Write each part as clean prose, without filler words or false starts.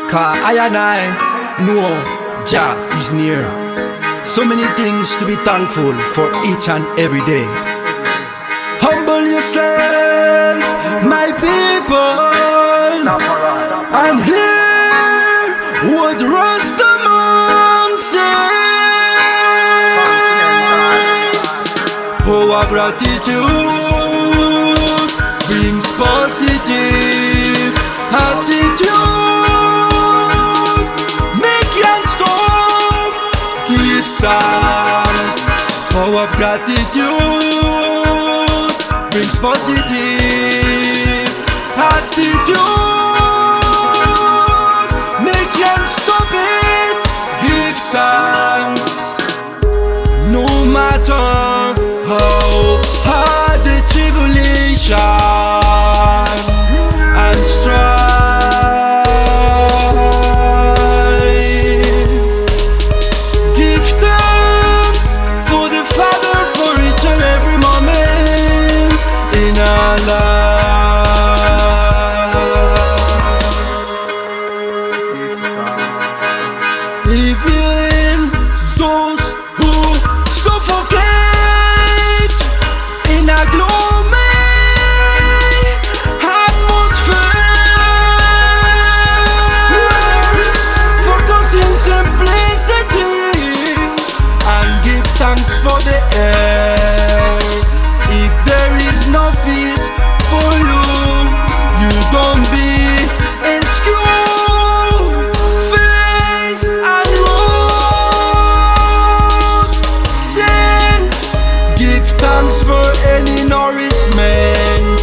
'Cause I and I know Jah is near. So many things to be thankful for each and every day. Humble yourself, my people, and hear what Rastaman says. Our gratitude brings positive attitude. Make young stop, give thanks. Power of gratitude brings positive attitude. Make young stop it, give thanks. No matter how hard the tribulation and strife, give thanks for the Father for each and every moment in our life. Even those who suffocate in a gloomy atmosphere, focus in simplicity and give thanks for the air. If there is no peace for you, you don't be in school, face and road. Sin, give thanks for any nourishment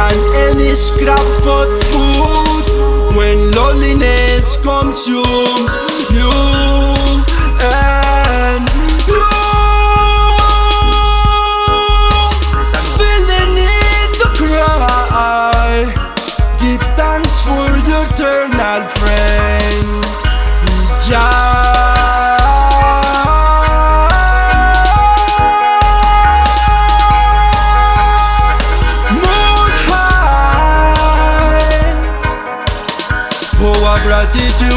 and any scrap for food. When loneliness consumes you and you feel the need to cry, give thanks for your eternal friend, Jah. Most high, our gratitude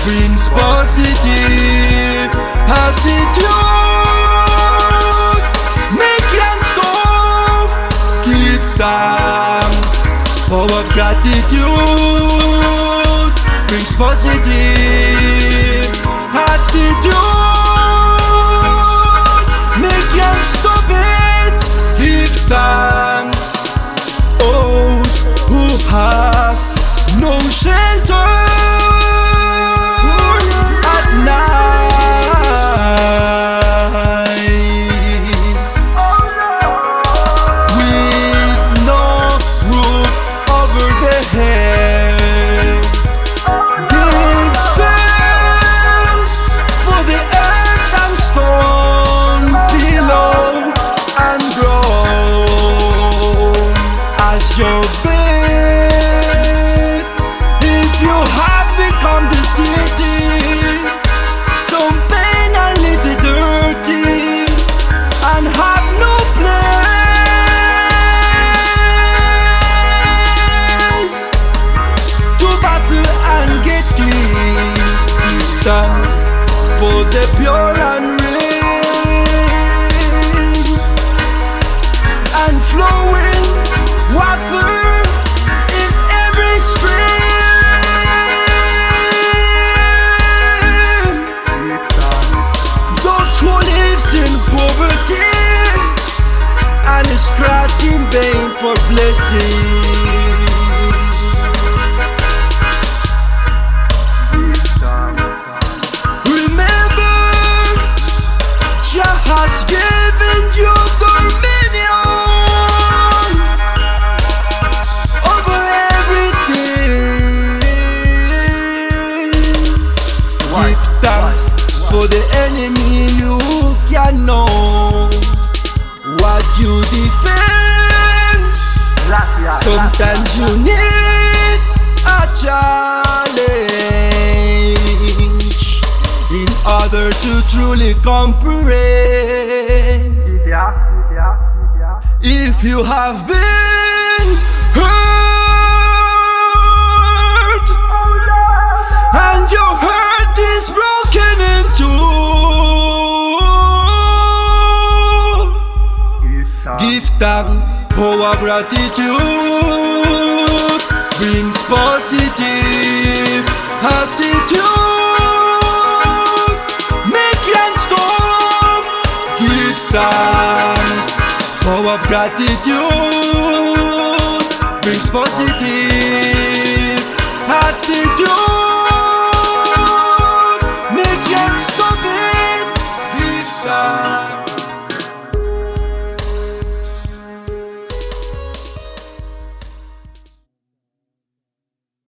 brings positive attitude. Make young stop, give thanks. Power of gratitude brings positive attitude. Make young stop it, give thanks. Those who have no shelter at night, with no roof over their head, give thanks for the earth and stone below and ground as your bed. If you have become the city, some pain and little dirty, and have no place to battle and get clean, give thanks for the pure and rain and flowing water in every stream. Those who lives in poverty and is scratching vain for blessing. Remember, Jah has given you dominion over everything. Give thanks for the enemy you can know. What you defend, sometimes you need a challenge in order to truly comprehend. If you have been hurt and your heart is broken in two. Give thanks, power gratitude brings positive attitude. Make young stuff. Give thanks, power of gratitude brings positive attitude.